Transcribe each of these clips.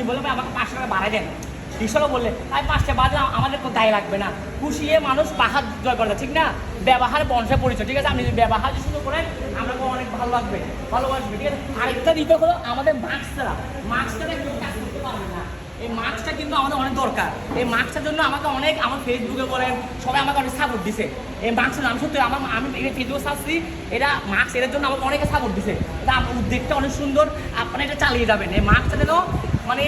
বলে ভাই আমাকে 5 টাকা বাড়াই দেন, রিক্সাওয়ালা বললে তাই 5 টাকা বাড়ালে আমাদের কোনো দায় লাগবে না, খুশিয়ে মানুষ পাহাড় জয় করে, ঠিক না? ব্যবহার বংশের পরিচয়, ঠিক আছে? আপনি যদি ব্যবহার শুরু করেন আপনাকে অনেক ভালো লাগবে, ভালোবাসবে, ঠিক আছে? আরেকটা দিতে হলো আমাদের মাস্কটা কেউ কাজ করতে পারবে না, এই মাস্কটা কিন্তু আমাদের অনেক দরকার। এই মাস্কটার জন্য আমাকে অনেক আমার ফেসবুকে বলেন সবাই আমাকে অনেক সাপোর্ট দিছে। এই মাস্কটা আমি সত্যি আমি ফেসবুকে চাচ্ছি এটা মাস্ক, এটার জন্য আমাকে অনেকে সাপোর্ট দিছে। এটা আমার উদ্যোগটা অনেক সুন্দর, আপনারা এটা চালিয়ে যাবেন। এই মাস্কটা যেন মানে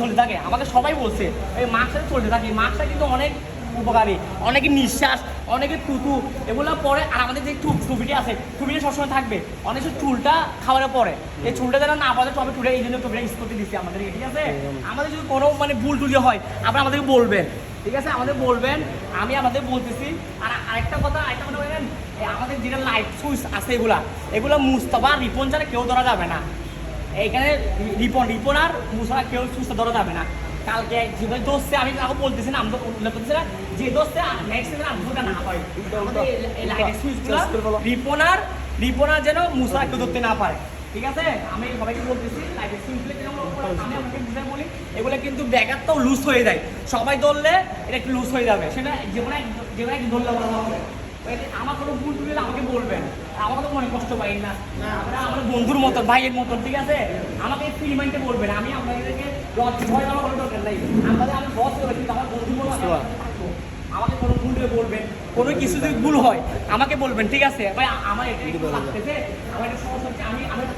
চলতে থাকে, আমাকে সবাই বলছে এই মাস্কটা চলতে থাকে। এই মাস্কটা কিন্তু অনেক উপকারী, অনেকের নিঃশ্বাস, অনেকের টুটু এগুলো পরে। আর আমাদের যে টুপিটি আছে, টুপিটা সবসময় থাকবে, অনেক চুলটা খাওয়ার পরে এই চুলটা যেন না পাওয়া তবে টুলে, এই জন্য টুপিটা ইউজ করতে দিচ্ছি আমাদেরকে, ঠিক আছে? আমাদের যদি কোনো মানে ভুল টুলি হয় আপনারা আমাদেরকে বলবেন, ঠিক আছে? আমাদের বলবেন, আমি আমাদের বলতেছি। আর আরেকটা কথা, আরেকটা কথা বলবেন, আমাদের যেটা লাইট সুইচ আছে এগুলো মুস্তাফা রিপন ছাড়া কেউ ধরা যাবে না। এইখানে রিপন আর মুসারা কেউ সুস্থ ধরা যাবে না। কালকে যে দোষে আমি তাকে বলতেছি না, আমি তো উল্লেখ করতেছি না যে দোষে নেক্সট সিজনে আবুটা না হয়, রিপনার যেন মুসারা কেউ ধরতে না পারে, ঠিক আছে? আমি সবাইকে বলতেছি লাইটের সুইচগুলো যেন আমি আপনাকে বুঝাই বলি, এগুলো কিন্তু ব্যাগারটাও লুজ হয়ে যায়, সবাই ধরলে এটা একটু লুজ হয়ে যাবে, সেটা যেমন একটু ধরলে ভালো হবে। আমার কোনো ভুল টুল আমাকে বলবেন, আমাকে তো মনে কষ্ট পাই না, আমরা আমার বন্ধুর মতন, ভাইয়ের মতন, ঠিক আছে? আমাকে ফ্রি মাইন্ডে বলবেন, আমি আপনাদেরকে লজ্জা ভয় দেওয়ার কোনো দরকার নাই। আমি বস করে কিন্তু আমার বন্ধুর মতো আমাকে কোনো ভুল বলবেন, কোনো কিছু যদি ভুল হয় আমাকে বলবেন, ঠিক আছে? ভাই আমার এটা একটু লাগতেছে, আমার একটা সমস্যা হচ্ছে,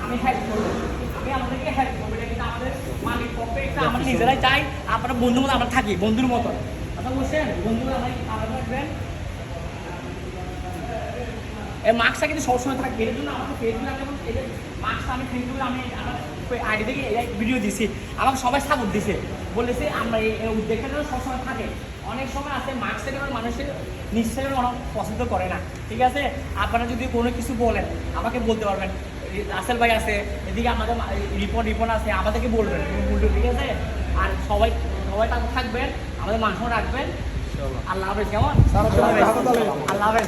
আমি হেল্প করবো, আমি আমাদেরকে হেল্প করবো। এটা কিন্তু আমাদের মালিক পক্ষে একটা আমরা নিজেরাই চাই, আপনারা বন্ধুর মতো আমরা থাকি, বন্ধুর মতো কথা বলছেন, বন্ধুরা আমার রাখবেন। এই মাস্কটা কিন্তু সবসময় থাকবে, এর জন্য আমাকে ফেসবুকে যেমন এই যে মাস্কটা আমি ফেসবুকে আমি আমার আইডি থেকে ভিডিও দিছি, আমাকে সবাই সাপোর্ট দিছে, বলেছে আমরা এই উদ্যোগটা যেন সবসময় থাকে। অনেক সময় আছে মাস্কটা যেন মানুষের নিশ্চয়ই অনেক পছন্দ করে না, ঠিক আছে? আপনারা যদি কোনো কিছু বলেন আমাকে বলতে পারবেন, রাসেল ভাই আছে এদিকে, আমাদের রিপন আছে, আমাদেরকে বলবেন বলবেন, ঠিক আছে? আর সবাই থাকবেন, আমাদের মান সম্মান রাখবেন। আল্লাহ হাফেজ। কেমন? আল্লাহ হাফেজ।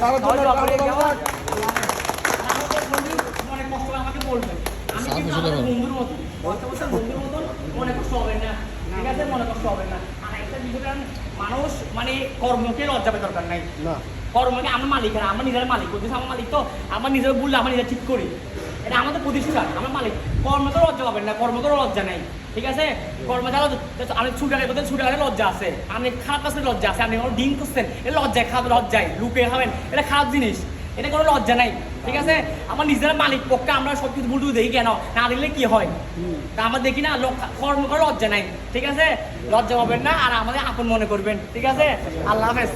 অনেক কষ্ট করে আমাকে বলবেন, আমি কিন্তু বন্ধুর মতো বন্ধুর মতন, মনে কষ্ট হবে না, ঠিক আছে? মনে কষ্ট হবে না। আর একটা বিষয়, মানুষ মানে কর্মকে লজ্জা পেতে দরকার নাই, কর্মকে আমার মালিকেরা, আমার নিজের মালিক বলতেছে, আমার মালিক তো আমার নিজের বললে আমার নিজের ঠিক করি, এটা আমাদের প্রতিষ্ঠান, আমার মালিক। কর্মকে লজ্জা পাবেন না, কর্মকে লজ্জা নাই, ঠিক আছে? কর্ম যারা আপনি ছুটে লজ্জা আছে, আপনি খারাপ কাছে লজ্জা আছে, আপনি ডিম করছেন এটা লজ্জায় খাবেন, লজ্জায় লুকে খাবেন, এটা খারাপ জিনিস, এটা কোনো লজ্জা নাই, ঠিক আছে? আমার নিজের মালিক পক্ষে আমরা সব কিছু ভুল দেখি, কেন না দিলে কি হয়? তা আমরা দেখি না, কর্ম করে লজ্জা নাই, ঠিক আছে? লজ্জা পাবেন না, আর আমাদের আপন মনে করবেন, ঠিক আছে? আল্লাহ হাফেজ।